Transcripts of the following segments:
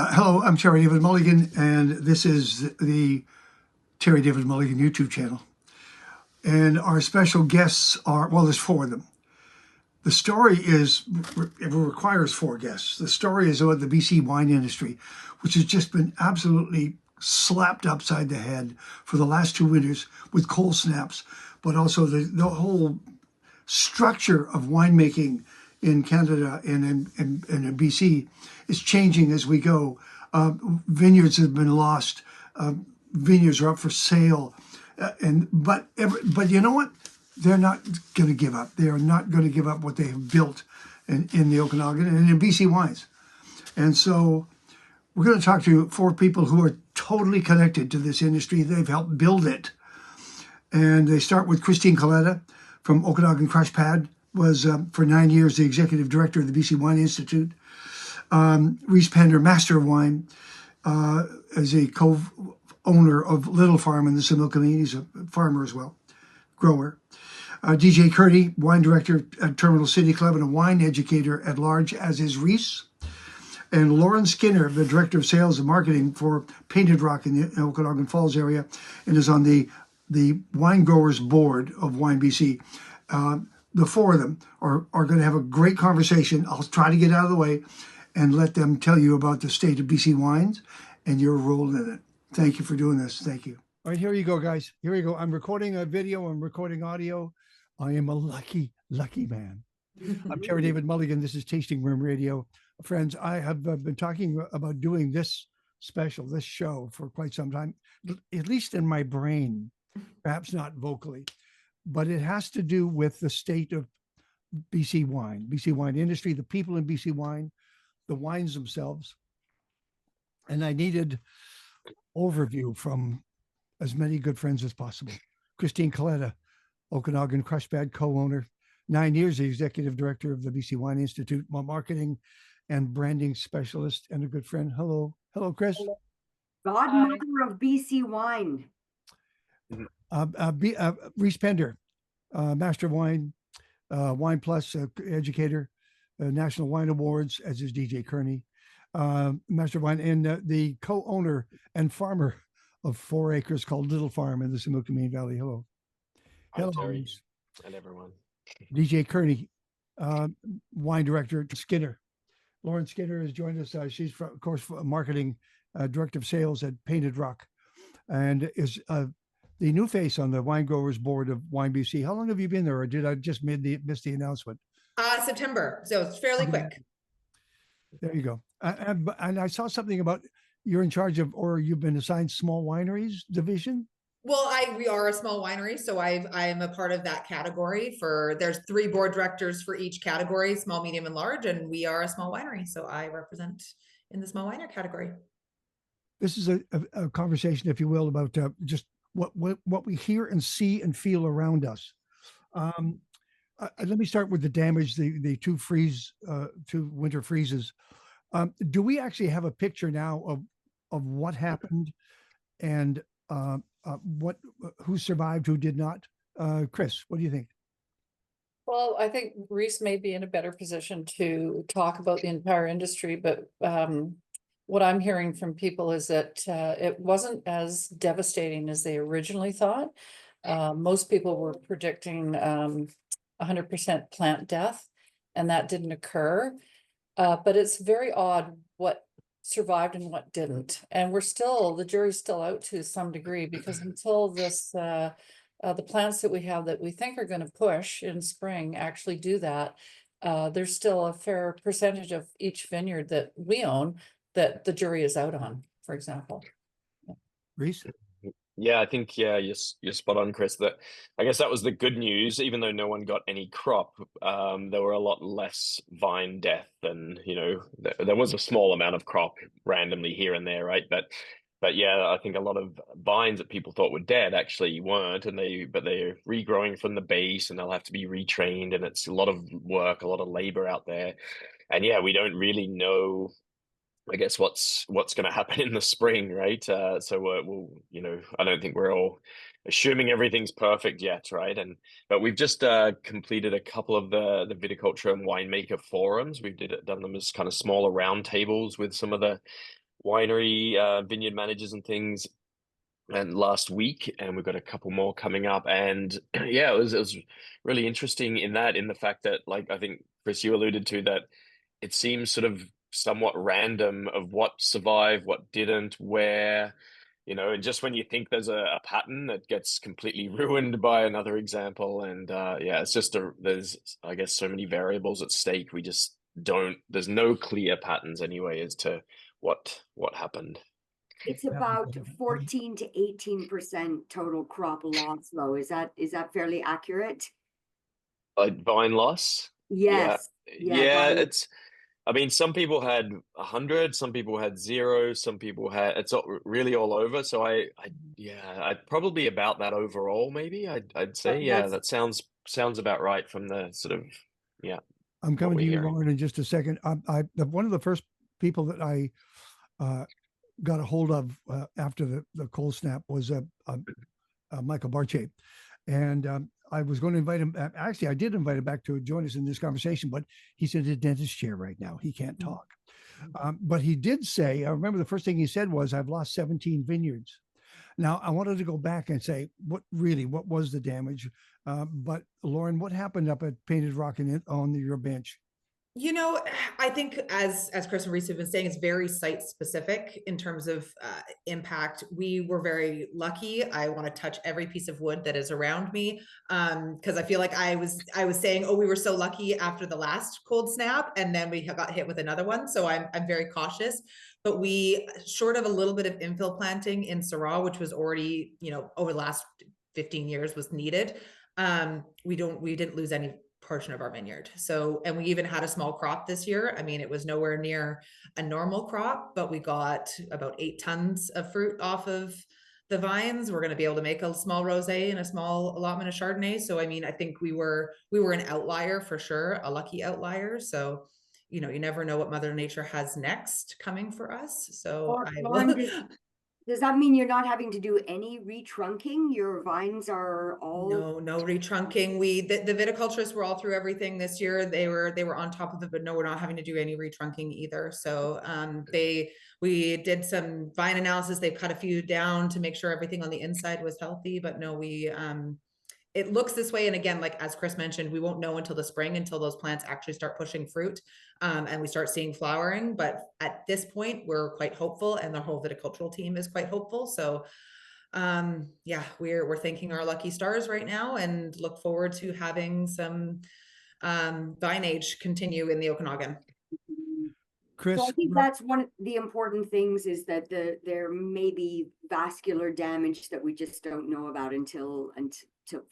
Hello, I'm Terrydavidmulligan, and this is the Terrydavidmulligan YouTube channel. And our special guests are, well, there's four of them. The story is, it requires four guests. The story is about the BC wine industry, which has just been absolutely slapped upside the head for the last two winters with cold snaps, but also the whole structure of winemaking in Canada and in BC is changing as we go. Vineyards have been lost. Vineyards are up for sale, but you know what? They're not going to give up. They are not going to give up what they have built in the Okanagan and in BC wines. And so we're going to talk to four people who are totally connected to this industry. They've helped build it. And they start with Christine Coletta from Okanagan Crush Pad, was for 9 years the executive director of the BC Wine Institute. Rhys Pender, Master of Wine, as a co-owner of Little Farm in the Similkameen. He's a farmer as well, grower. DJ Kearney, wine director at Terminal City Club and a wine educator at large, as is Rhys. And Lauren Skinner, the director of sales and marketing for Painted Rock in the Okanagan Falls area, and is on the Wine Growers Board of Wine BC. The four of them are going to have a great conversation. I'll try to get out of the way and let them tell you about the state of BC wines and your role in it. Thank you for doing this. Thank you. All right, here you go, guys. Here we go. I'm recording a video. I'm recording audio. I am a lucky, lucky man. I'm Terrydavidmulligan. This is Tasting Room Radio. Friends, I have been talking about doing this special, this show for quite some time, at least in my brain, perhaps not vocally, but it has to do with the state of BC wine industry, the people in BC wine, the wines themselves. And I needed overview from as many good friends as possible. Christine Coletta, Okanagan Crush Pad co-owner, 9 years the executive director of the BC Wine Institute, marketing and branding specialist, and a good friend. Hello, Chris. Godmother of BC wine. Rhys Pender, Master of Wine, Wine Plus educator, National Wine Awards, as is DJ Kearney, Master of Wine, and the co-owner and farmer of 4 acres called Little Farm in the Similkameen Valley. Hello. Hello, Terry, and everyone. DJ Kearney, wine director, Skinner. Lauren Skinner has joined us. She's, of course, marketing director of sales at Painted Rock, and is the new face on the Wine Growers Board of Wine BC. How long have you been there, or did I just miss the announcement? September, so it's fairly quick. There you go. And I saw something about you're in charge of, or you've been assigned small wineries division. Well, we are a small winery, so I'm a part of that category. There's 3 board directors for each category, small, medium, and large, and we are a small winery, so I represent in the small winery category. This is a conversation, if you will, about just what we hear and see and feel around us. Let me start with the damage, the two winter freezes. Do we actually have a picture now of what happened and who survived, who did not? Chris, what do you think? Well, I think Rhys may be in a better position to talk about the entire industry, but what I'm hearing from people is that it wasn't as devastating as they originally thought. Most people were predicting 100% plant death, and that didn't occur. But it's very odd what survived and what didn't. And the jury's still out to some degree, because until this, the plants that we have that we think are going to push in spring actually do that, there's still a fair percentage of each vineyard that we own that the jury is out on, for example. Rhys? Yeah, I think, you're spot on, Chris. I guess that was the good news. Even though no one got any crop, there were a lot less vine death, and there was a small amount of crop randomly here and there, right? But yeah, I think a lot of vines that people thought were dead actually weren't, but they're regrowing from the base, and they'll have to be retrained, and it's a lot of work, a lot of labor out there. And yeah, we don't really know, I guess, what's going to happen in the spring, right? So we'll, I don't think we're all assuming everything's perfect yet, right? But we've just completed a couple of the viticulture and winemaker forums. We've done them as kind of smaller round tables with some of the winery vineyard managers and things and last week, and we've got a couple more coming up. And yeah, it was really interesting in the fact that, like, I think Chris, you alluded to that it seems sort of somewhat random of what survived, what didn't, where, and just when you think there's a pattern that gets completely ruined by another example. And yeah, it's just there's, I guess, so many variables at stake. We just there's no clear patterns anyway as to what happened. It's about 14 to 18% total crop loss, though. Is that fairly accurate? Vine loss. Yes. Yeah, vine. I mean, some people had 100, some people had 0, some people had, it's really all over. So I'd probably about that overall, maybe I'd say, yeah, that sounds about right from the sort of, yeah. I'm coming to you, Lauren, in just a second. One of the first people that I got a hold of after the cold snap was Michael Barche. And I was going to invite him. Actually, I did invite him back to join us in this conversation, but he's in a dentist chair right now. He can't talk. But he did say, I remember the first thing he said was, I've lost 17 vineyards. Now, I wanted to go back and say, what was the damage? But Lauren, what happened up at Painted Rock and on your bench? I think as Chris and Reese have been saying, it's very site specific in terms of impact. We were very lucky. I want to touch every piece of wood that is around me because I feel like I was saying, oh, we were so lucky after the last cold snap, and then we got hit with another one. So I'm very cautious. But we, short of a little bit of infill planting in Syrah, which was already, over the last 15 years was needed. We didn't lose any portion of our vineyard. So, and we even had a small crop this year. I mean, it was nowhere near a normal crop, but we got about 8 tons of fruit off of the vines. We're going to be able to make a small rosé and a small allotment of Chardonnay. So, I mean, I think we were an outlier for sure, a lucky outlier. So, you never know what Mother Nature has next coming for us. So Does that mean you're not having to do any retrunking? Your vines are all no retrunking. The viticulturists were all through everything this year. They were on top of it, but no, we're not having to do any retrunking either. So we did some vine analysis. They've cut a few down to make sure everything on the inside was healthy, but no, it looks this way. And again, like as Chris mentioned, we won't know until the spring, until those plants actually start pushing fruit and we start seeing flowering. But at this point, we're quite hopeful, and the whole viticultural team is quite hopeful. So yeah, we're thanking our lucky stars right now and look forward to having some vine age continue in the Okanagan. Chris, so I think that's one of the important things, is that there may be vascular damage that we just don't know about until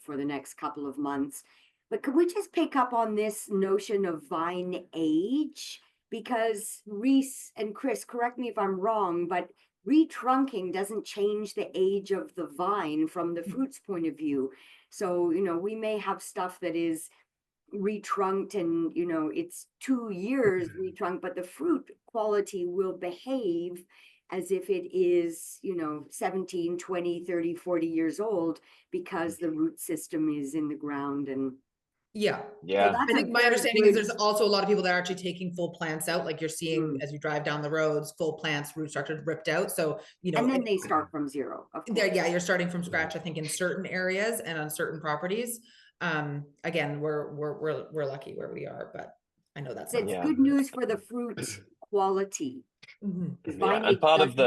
for the next couple of months. But could we just pick up on this notion of vine age? Because Reese and Chris, correct me if I'm wrong, but retrunking doesn't change the age of the vine from the fruit's point of view. So, we may have stuff that is retrunked and, it's 2 years retrunked, but the fruit quality will behave as if it is, 17, 20, 30, 40 years old, because the root system is in the ground. And yeah. So I think my understanding is there's also a lot of people that are actually taking full plants out, like you're seeing as you drive down the roads, full plants, root structures ripped out. So, and then they start from zero. Yeah, you're starting from scratch, I think, in certain areas and on certain properties. Again, we're lucky where we are, but I know that's it's good news for the fruit quality. And part of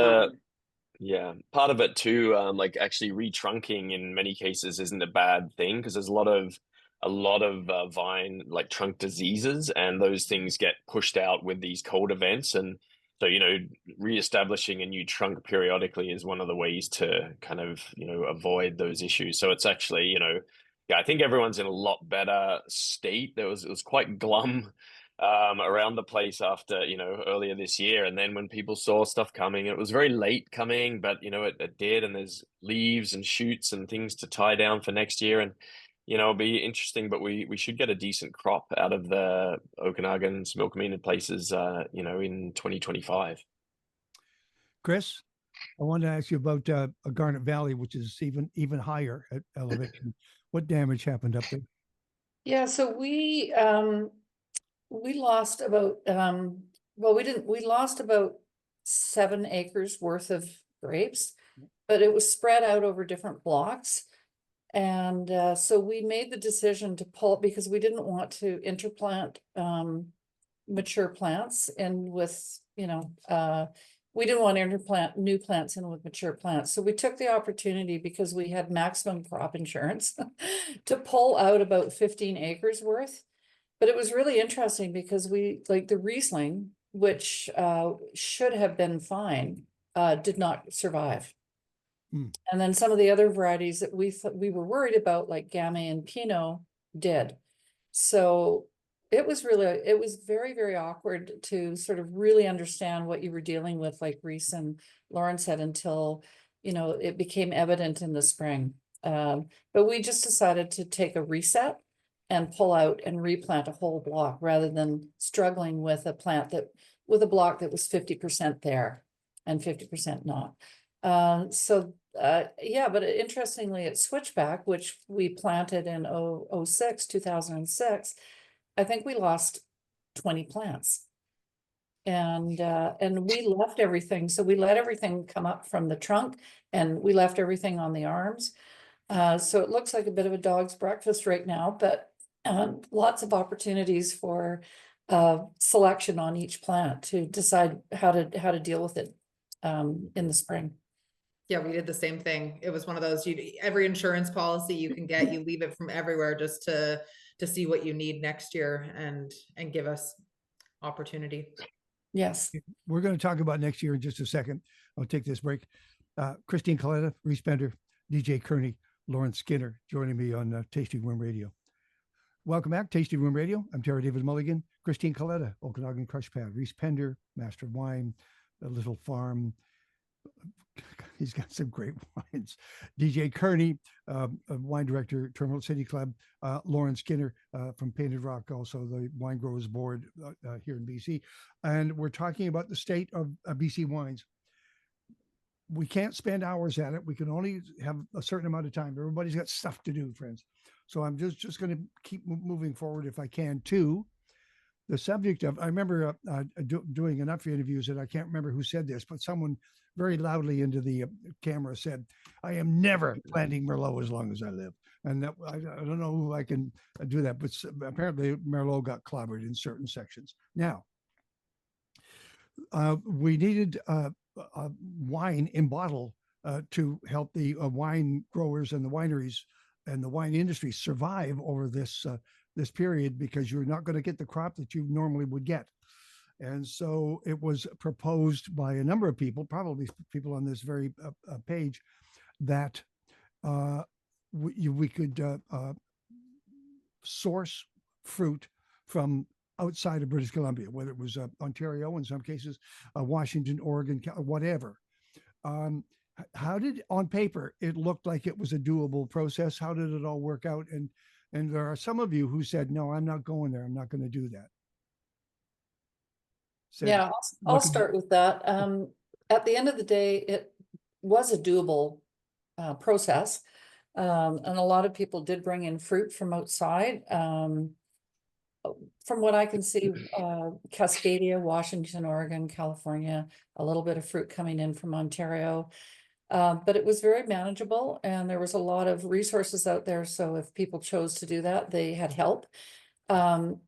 it too, like actually retrunking in many cases isn't a bad thing, because there's a lot of vine like trunk diseases, and those things get pushed out with these cold events. And so, reestablishing a new trunk periodically is one of the ways to kind of, avoid those issues. So it's actually, I think everyone's in a lot better state. It was quite glum around the place after, earlier this year. And then when people saw stuff coming, it was very late coming, but, it did. And there's leaves and shoots and things to tie down for next year. And, it'll be interesting, but we should get a decent crop out of the Okanagan, Smilkameen places, in 2025. Chris, I wanted to ask you about Garnet Valley, which is even higher at elevation. What damage happened up there? Yeah, so we lost about we lost about 7 acres worth of grapes, but it was spread out over different blocks. And so we made the decision to pull, because we didn't want to interplant mature plants in with, we didn't want to interplant new plants in with mature plants. So we took the opportunity, because we had maximum crop insurance, to pull out about 15 acres worth. But it was really interesting because like the Riesling, which should have been fine, did not survive. And then some of the other varieties that we were worried about, like Gamay and Pinot, did. So it was very, very awkward to sort of really understand what you were dealing with, like Reese and Lauren said, until, it became evident in the spring. But we just decided to take a reset and pull out and replant a whole block, rather than struggling with a block that was 50% there and 50% not. Yeah, but interestingly, at Switchback, which we planted in 2006, I think we lost 20 plants. And we left everything. So we let everything come up from the trunk, and we left everything on the arms. So it looks like a bit of a dog's breakfast right now, but lots of opportunities for selection on each plant to decide how to deal with it in the spring. Yeah, we did the same thing. It was one of those, every insurance policy you can get, you leave it from everywhere just to see what you need next year and give us opportunity. Yes. We're going to talk about next year in just a second. I'll take this break. Christine Coletta, Reese Pender, DJ Kearney, Lauren Skinner joining me on Tasting Room Radio. Welcome back, Tasting Room Radio. I'm Terrydavidmulligan. Christine Coletta, Okanagan Crush Pad, Reese Pender, Master of Wine, A Little Farm. He's got some great wines. DJ Kearney, wine director, Terminal City Club. Lauren Skinner from Painted Rock, also the Wine Growers Board here in BC. And we're talking about the state of BC wines. We can't spend hours at it. We can only have a certain amount of time. Everybody's got stuff to do, friends. So I'm just going to keep moving forward if I can to the subject of, I remember doing enough interviews that I can't remember who said this, but someone very loudly into the camera said, I am never planting Merlot as long as I live. And that, I don't know who I can do that, but apparently Merlot got clobbered in certain sections. Now, we needed wine in bottle to help the wine growers and the wineries and the wine industry survive over this period, because you're not going to get the crop that you normally would get. And so it was proposed by a number of people, probably people on this very page, that we could source fruit from outside of British Columbia, whether it was Ontario, in some cases, Washington, Oregon, whatever. How did, on paper, it looked like it was a doable process? How did it all work out? And there are some of you who said, no, I'm not going there. I'm not going to do that. Yeah, I'll start with that. At the end of the day, it was a doable process. And a lot of people did bring in fruit from outside. From what I can see, Cascadia, Washington, Oregon, California, a little bit of fruit coming in from Ontario. But it was very manageable, and there was a lot of resources out there. So if people chose to do that, they had help.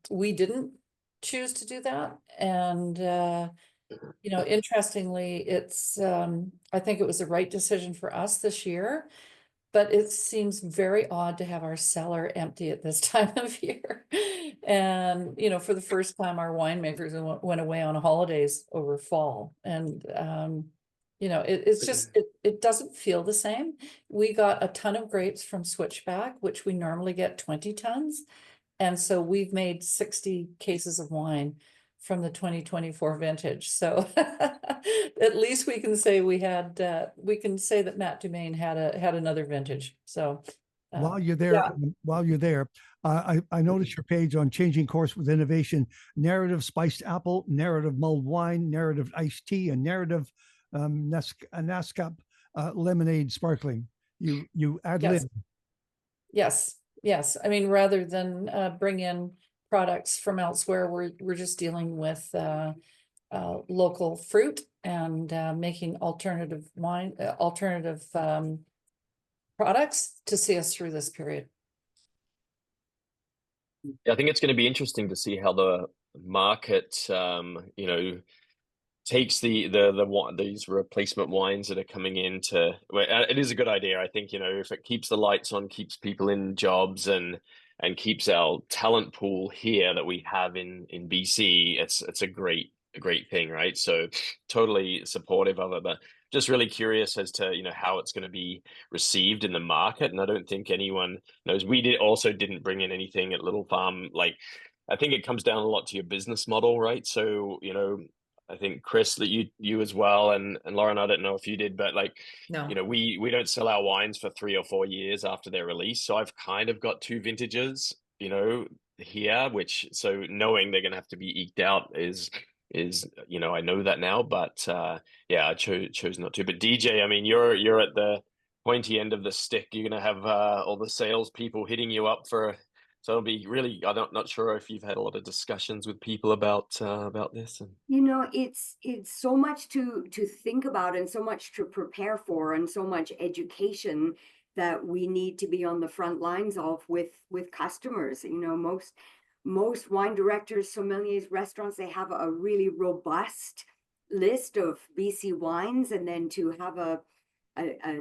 We didn't choose to do that. And, interestingly, it's, I think it was the right decision for us this year, but it seems very odd to have our cellar empty at this time of year. And, for the first time, our winemakers went away on holidays over fall. And, it's just, it doesn't feel the same. We got a ton of grapes from Switchback, which we normally get 20 tons. And so we've made 60 cases of wine from the 2024 vintage. So at least we can say we can say that Matt Dumaine had another vintage. So while you're there, I noticed your page on Changing Course with Innovation, narrative spiced apple, narrative mulled wine, narrative iced tea, and narrative Nascap lemonade sparkling. You ad lib. Yes. I mean, rather than bring in products from elsewhere, we're just dealing with local fruit and making alternative wine, products to see us through this period. I think it's going to be interesting to see how the market, takes these replacement wines that are coming in to. Well, it is a good idea. I think, if it keeps the lights on, keeps people in jobs, and keeps our talent pool here that we have in BC, it's a great thing, right? So totally supportive of it, but just really curious as to how it's going to be received in the market. And I don't think anyone knows. We didn't bring in anything at Little Farm. Like, I think it comes down a lot to your business model, right? So I think, Chris, that you as well, and Lauren, I don't know if you did, but No. we don't sell our wines for 3 or 4 years after they're released. So I've kind of got 2 vintages, here, so knowing they're gonna have to be eked out is I know that now, but yeah, I chose not to. But DJ, I mean, you're at the pointy end of the stick. You're gonna have all the sales people hitting you up for. So it'll be really. I'm not sure if you've had a lot of discussions with people about this. It's so much to think about, and so much to prepare for, and so much education that we need to be on the front lines of with customers. Most wine directors, sommeliers, restaurants, they have a really robust list of BC wines, and then to have a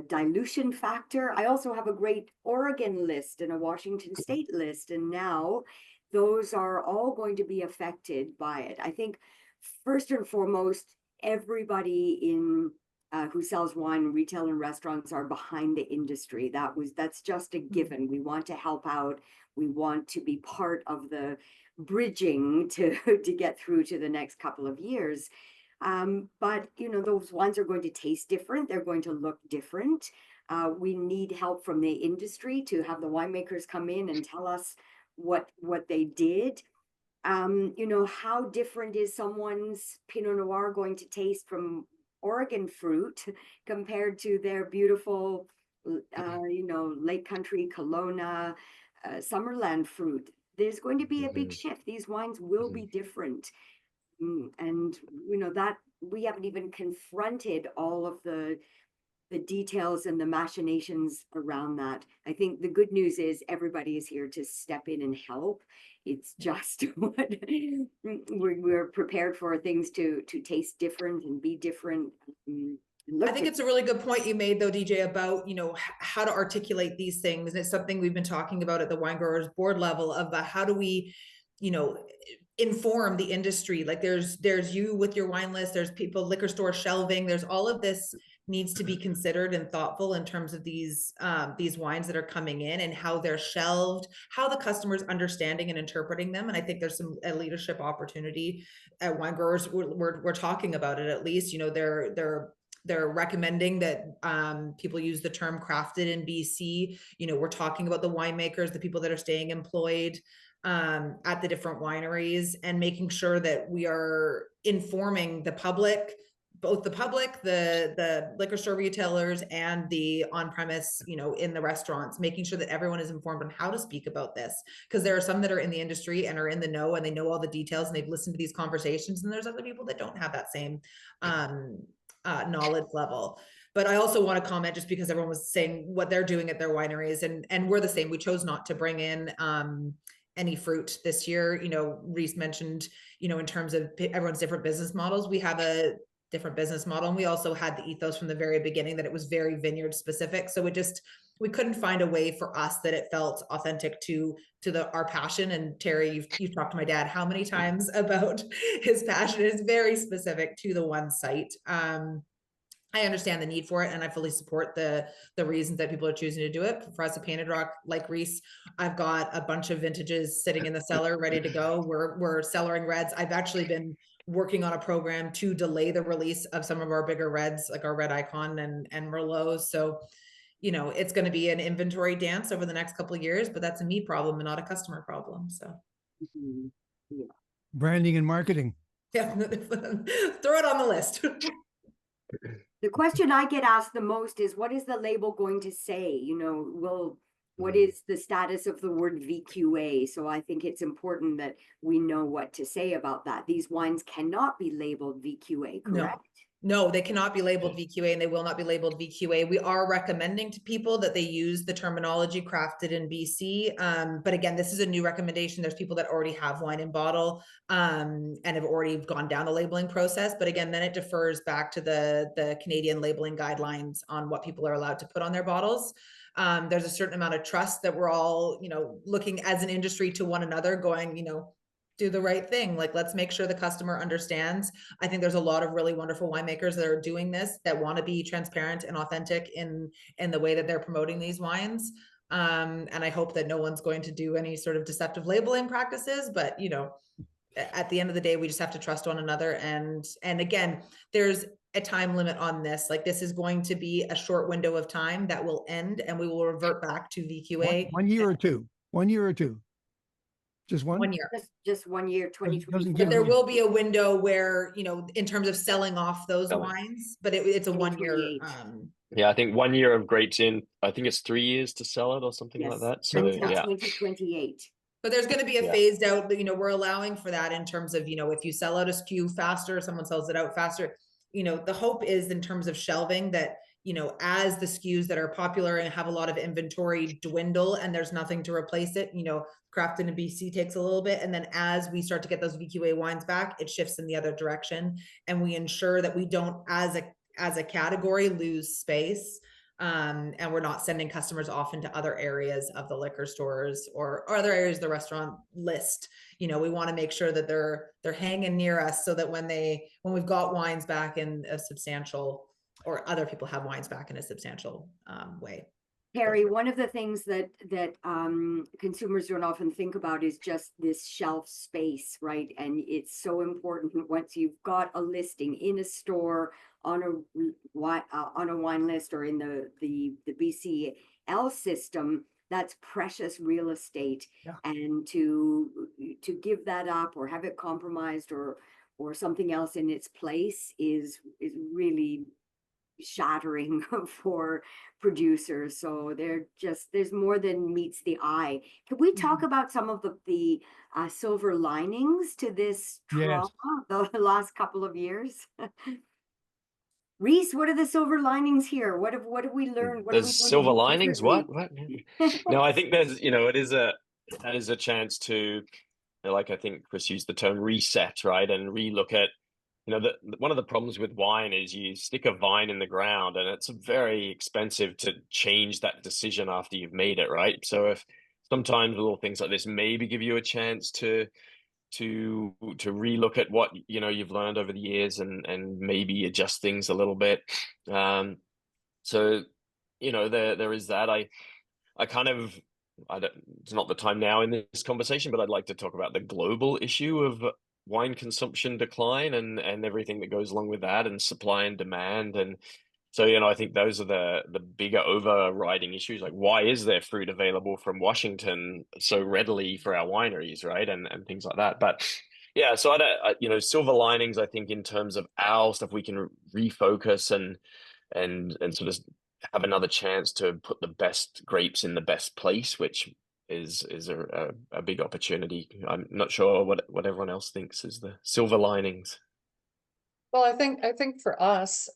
dilution factor. I also have a great Oregon list and a Washington State list, and now those are all going to be affected by it. I think first and foremost, everybody in who sells wine, retail, and restaurants are behind the industry. That's just a given. We want to help out. We want to be part of the bridging to get through to the next couple of years. But those wines are going to taste different. They're going to look different. We need help from the industry to have the winemakers come in and tell us what they did. How different is someone's Pinot Noir going to taste from Oregon fruit compared to their beautiful, Lake Country, Kelowna, Summerland fruit? There's going to be a big shift. These wines will be different. And that we haven't even confronted all of the details and the machinations around that. I think the good news is everybody is here to step in and help. It's just what we're prepared for things to taste different and be different. I think it's a really good point you made, though, DJ, about how to articulate these things. And it's something we've been talking about at the Wine Growers Board level of how do we inform the industry. Like there's you with your wine list, there's people, liquor store shelving, there's all of this needs to be considered and thoughtful in terms of these wines that are coming in and how they're shelved, how the customer's understanding and interpreting them. And I think there's a leadership opportunity at Wine Growers. We're talking about it, at least. They're recommending that people use the term crafted in BC. We're talking about the winemakers, the people that are staying employed at the different wineries, and making sure that we are informing the public, both the public, the liquor store retailers, and the on-premise, in the restaurants, making sure that everyone is informed on how to speak about this. Because there are some that are in the industry and are in the know, and they know all the details, and they've listened to these conversations, and there's other people that don't have that same knowledge level. But I also want to comment, just because everyone was saying what they're doing at their wineries, and we're the same. We chose not to bring in any fruit this year. Reese mentioned, in terms of everyone's different business models, we have a different business model. And we also had the ethos from the very beginning that it was very vineyard specific. So we couldn't find a way for us that it felt authentic to our passion. And Terry, you've talked to my dad how many times about his passion is very specific to the one site. I understand the need for it, and I fully support the reasons that people are choosing to do it. For us at Painted Rock, like Reese, I've got a bunch of vintages sitting in the cellar ready to go. We're cellaring reds. I've actually been working on a program to delay the release of some of our bigger reds, like our Red Icon and Merlot. So, it's going to be an inventory dance over the next couple of years, but that's a me problem and not a customer problem. So, yeah. Branding and marketing. Yeah, throw it on the list. The question I get asked the most is, what is the label going to say? Will what is the status of the word VQA? So I think it's important that we know what to say about that. These wines cannot be labeled VQA, correct? No, they cannot be labeled VQA, and they will not be labeled VQA. We are recommending to people that they use the terminology crafted in BC. But again, this is a new recommendation. There's people that already have wine in bottle and have already gone down the labeling process. But again, then it defers back to the Canadian labeling guidelines on what people are allowed to put on their bottles. There's a certain amount of trust that we're all, looking as an industry to one another, going, do the right thing. Like, let's make sure the customer understands. I think there's a lot of really wonderful winemakers that are doing this, that want to be transparent and authentic in the way that they're promoting these wines. And I hope that no one's going to do any sort of deceptive labeling practices, but at the end of the day, we just have to trust one another. And again, there's a time limit on this. Like, this is going to be a short window of time that will end, and we will revert back to VQA. One year or two. 1 year or two. Just one? 1 year. Just 1 year, 2020. But there will be a window where, in terms of selling off those wines, but it's a 1 year. 2028. Yeah, I think 1 year of grapes in, I think it's 3 years to sell it or something like Yes, that. So until yeah, 2028. But there's going to be a Yeah. phased out, we're allowing for that in terms of, if you sell out a SKU faster, someone sells it out faster. The hope is, in terms of shelving, that, as the SKUs that are popular and have a lot of inventory dwindle and there's nothing to replace it, crafted in BC takes a little bit. And then as we start to get those VQA wines back, it shifts in the other direction. And we ensure that we don't, as a category, lose space. And we're not sending customers off into other areas of the liquor stores or other areas of the restaurant list. We want to make sure that they're hanging near us, so that when we've got wines back in a substantial, or other people have wines back in a substantial way. Terry, one of the things that consumers don't often think about is just this shelf space, right? And it's so important once you've got a listing in a store, on a wine list, or in the BCL system. That's precious real estate. Yeah. And to give that up or have it compromised or something else in its place is really shattering for producers. So there's more than meets the eye. Can we talk about some of the silver linings to this trauma the last couple of years? Reese, what are the silver linings here? What have we learned? What there's silver linings. What? No, I think there's, that is a chance to, like, I think Chris used the term reset, right? And relook at, one of the problems with wine is you stick a vine in the ground and it's very expensive to change that decision after you've made it, right? So if sometimes little things like this maybe give you a chance to relook at what you've learned over the years and maybe adjust things a little bit. So there is that. It's not the time now in this conversation, but I'd like to talk about the global issue of wine consumption decline and everything that goes along with that, and supply and demand. And so, I think those are the bigger overriding issues. Like, why is there fruit available from Washington so readily for our wineries, right? And things like that. But yeah, so silver linings, I think, in terms of our stuff, we can refocus and sort of have another chance to put the best grapes in the best place, which is a big opportunity. I'm not sure what everyone else thinks is the silver linings. Well, I think for us,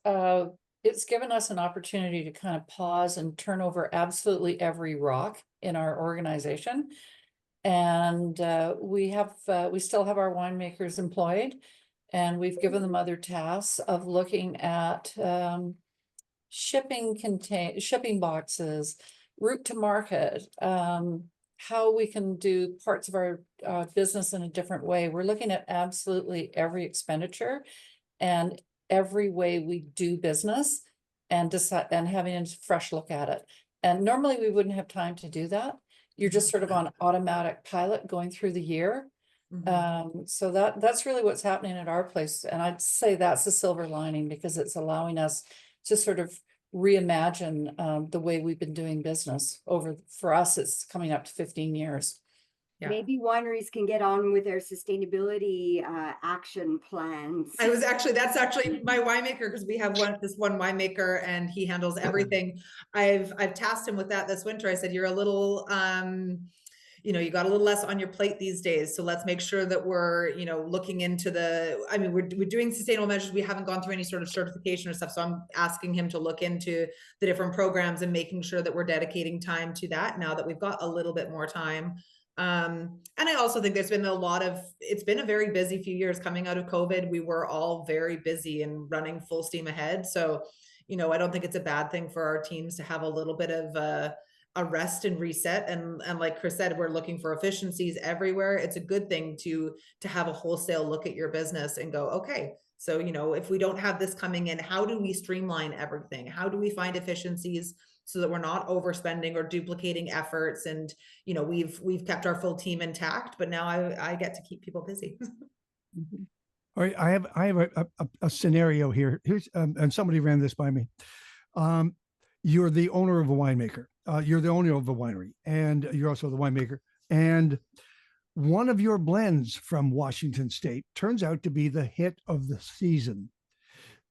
it's given us an opportunity to kind of pause and turn over absolutely every rock in our organization. And we still have our winemakers employed, and we've given them other tasks of looking at shipping boxes, route to market, how we can do parts of our business in a different way. We're looking at absolutely every expenditure and every way we do business, and decide and having a fresh look at it. And normally we wouldn't have time to do that. You're just sort of on automatic pilot going through the year. So that's really what's happening at our place. And I'd say that's a silver lining, because it's allowing us to sort of reimagine the way we've been doing business for us, it's coming up to 15 years. Yeah. Maybe wineries can get on with their sustainability action plans. That's actually my winemaker, because we have this one winemaker and he handles everything. I've tasked him with that this winter. I said, you're a little, you got a little less on your plate these days. So let's make sure that we're, looking into we're doing sustainable measures. We haven't gone through any sort of certification or stuff. So I'm asking him to look into the different programs and making sure that we're dedicating time to that now that we've got a little bit more time. And I also think there's been it's been a very busy few years coming out of COVID. We were all very busy and running full steam ahead. So, I don't think it's a bad thing for our teams to have a little bit of a rest and reset. And like Chris said, we're looking for efficiencies everywhere. It's a good thing to have a wholesale look at your business and go, okay, so, if we don't have this coming in, how do we streamline everything? How do we find efficiencies so that we're not overspending or duplicating efforts? And, we've kept our full team intact, but now I get to keep people busy. All right, I have a scenario here. Here's and somebody ran this by me. You're the owner of a winemaker. You're the owner of a winery, and you're also the winemaker. And one of your blends from Washington State turns out to be the hit of the season.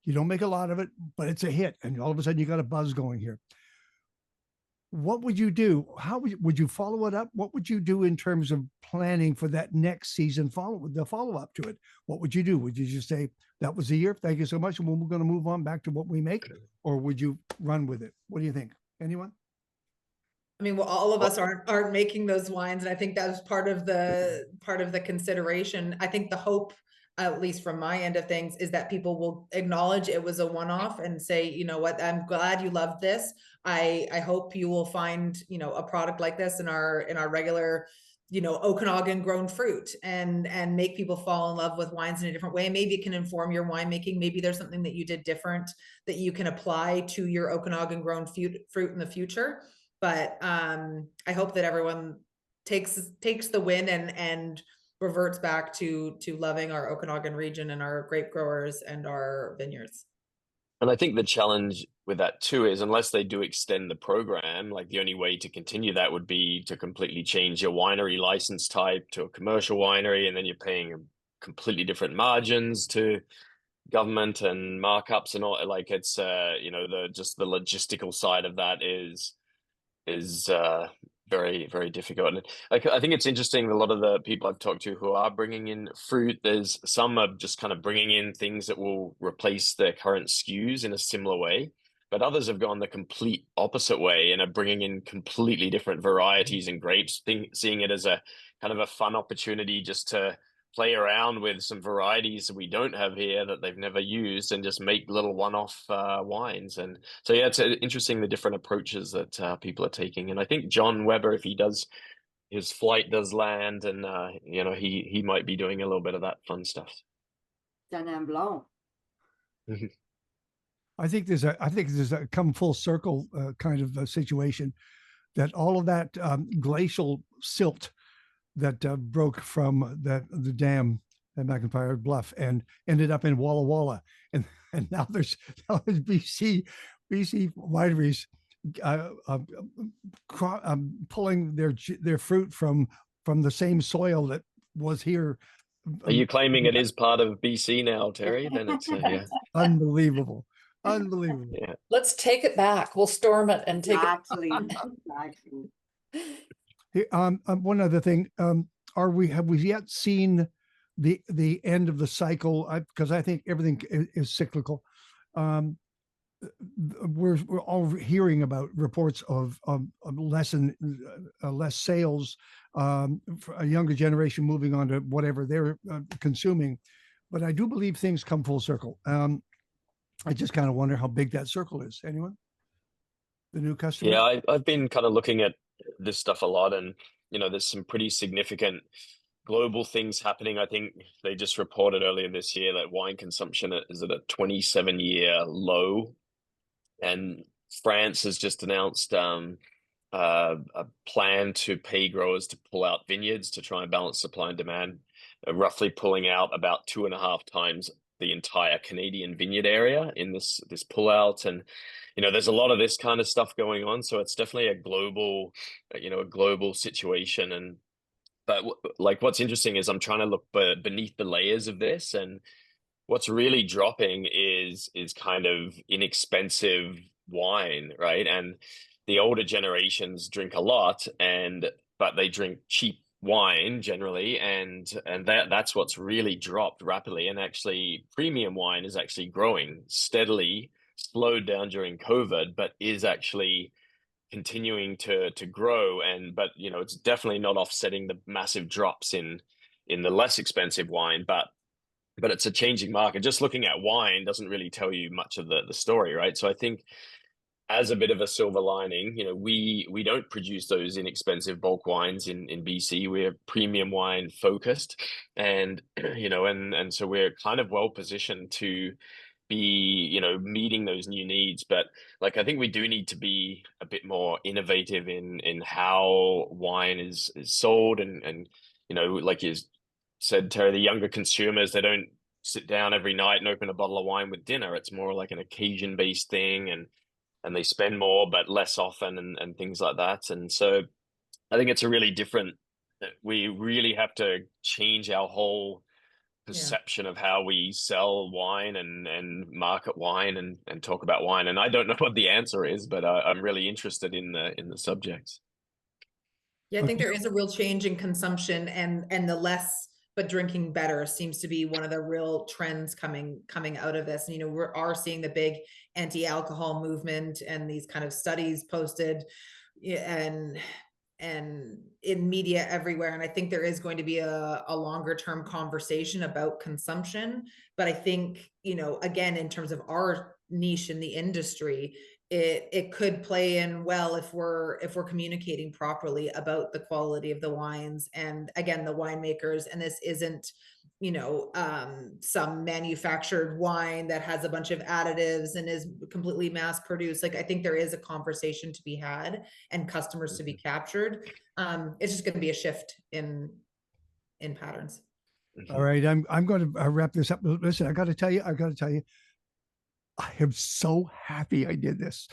You don't make a lot of it, but it's a hit, and all of a sudden you got a buzz going here. What would you do? How would you follow it up? What would you do in terms of planning for that next season, the follow-up to it? What would you do? Would you just say, that was the year, thank you so much, and we're going to move on back to what we make? Or would you run with it? What do you think? Anyone? Well, all of us aren't making those wines. And I think that was part of the consideration. I think the hope, at least from my end of things, is that people will acknowledge it was a one-off and say, you know what, I'm glad you loved this. I hope you will find, a product like this in our regular, Okanagan grown fruit, and make people fall in love with wines in a different way. Maybe it can inform your winemaking. Maybe there's something that you did different that you can apply to your Okanagan grown fruit in the future. But I hope that everyone takes the win and reverts back to loving our Okanagan region and our grape growers and our vineyards. And I think the challenge with that too is, unless they do extend the program, like the only way to continue that would be to completely change your winery license type to a commercial winery, and then you're paying completely different margins to government and markups and all. Like it's just the logistical side of that is very, very difficult. And I think it's interesting, a lot of the people I've talked to who are bringing in fruit, there's some are just kind of bringing in things that will replace their current SKUs in a similar way, but others have gone the complete opposite way and are bringing in completely different varieties and grapes, seeing it as a kind of a fun opportunity just to play around with some varieties that we don't have here that they've never used, and just make little one-off wines. And so, yeah, it's interesting, the different approaches that people are taking. And I think John Weber, if his flight does land, and he might be doing a little bit of that fun stuff. Chenin Blanc. I think there's a come full circle kind of a situation, that all of that glacial silt that broke from the dam at McIntyre Bluff and ended up in Walla Walla, and now there's BC wineries pulling their fruit from the same soil that was here. Are you claiming it is part of BC now, Terry? Then it's yeah. Unbelievable. Yeah. Let's take it back. We'll storm it and take it. Exactly. Here, one other thing, have we yet seen the end of the cycle? Because I think everything is cyclical. We're all hearing about reports of less sales, for a younger generation moving on to whatever they're consuming. But I do believe things come full circle. I just kind of wonder how big that circle is. Anyone? The new customer? Yeah, I've been kind of looking at this stuff a lot, and there's some pretty significant global things happening. I think they just reported earlier this year that wine consumption is at a 27-year low, and France has just announced a plan to pay growers to pull out vineyards to try and balance supply and demand, roughly pulling out about 2.5 times the entire Canadian vineyard area in this pullout. And there's a lot of this kind of stuff going on, so it's definitely a global situation. And But like, what's interesting is I'm trying to look beneath the layers of this, and what's really dropping is kind of inexpensive wine, right? And the older generations drink a lot, but they drink cheap wine generally, and that's what's really dropped rapidly. And actually, premium wine is actually growing steadily, slowed down during COVID, but is actually continuing to grow. But it's definitely not offsetting the massive drops in the less expensive wine, but it's a changing market. Just looking at wine doesn't really tell you much of the story, right? So I think, as a bit of a silver lining, we don't produce those inexpensive bulk wines in BC. We're premium wine focused, and and so we're kind of well positioned to be meeting those new needs. But like, I think we do need to be a bit more innovative in how wine is sold, and like you said, Terry, the younger consumers, they don't sit down every night and open a bottle of wine with dinner. It's more like an occasion based thing, and they spend more but less often, and things like that. And so I think it's a really different, we really have to change our whole perception of how we sell wine and market wine and talk about wine. And I don't know what the answer is, but I'm really interested in the subjects. Yeah, I think there is a real change in consumption, and the less but drinking better seems to be one of the real trends coming out of this. And, we are seeing the big anti-alcohol movement and these kind of studies posted and in media everywhere. And I think there is going to be a longer term conversation about consumption. But I think, again, in terms of our niche in the industry, it could play in well if we're communicating properly about the quality of the wines, and again, the winemakers. And this isn't some manufactured wine that has a bunch of additives and is completely mass produced. Like, I think there is a conversation to be had and customers to be captured. It's just going to be a shift in patterns. All right, I'm going to wrap this up. Listen, I got to tell you, I am so happy I did this.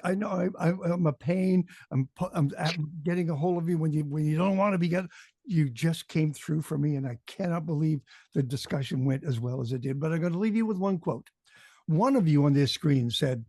I know I'm a pain. I'm getting a hold of you when you don't want to be getting. You just came through for me, and I cannot believe the discussion went as well as it did. But I'm going to leave you with one quote. One of you on this screen said,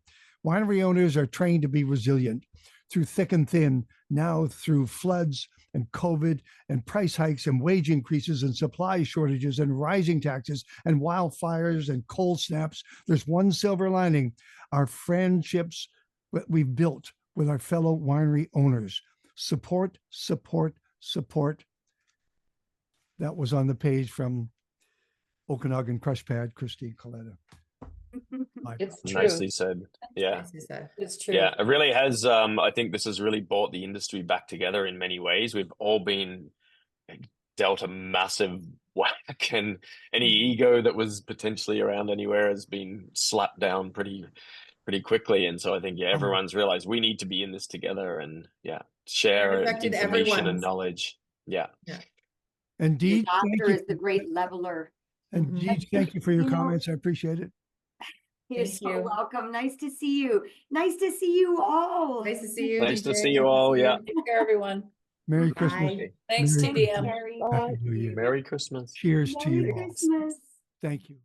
"Winery owners are trained to be resilient through thick and thin. Now through floods and COVID and price hikes and wage increases and supply shortages and rising taxes and wildfires and cold snaps, there's one silver lining: our friendships that we've built with our fellow winery owners. Support, support, support." That was on the page from Okanagan Crush Pad, Christine Coletta. It's true. Nicely said. Yeah. Nicely said. It's true. Yeah, it really has. I think this has really brought the industry back together in many ways. We've all been dealt a massive whack, and any ego that was potentially around anywhere has been slapped down pretty quickly. And so I think, everyone's realized we need to be in this together, and share information and knowledge. Yeah. Indeed. Disaster is the great leveler. Indeed. Thank you for your comments. I appreciate it. You're so welcome. Nice to see you. Nice to see you all. Nice to see you. Nice to see you all. Yeah. Take care, everyone. Merry Christmas. Thanks, Merry TDM. Happy New Year. Merry Christmas. Cheers to you Merry all. Christmas. Thank you.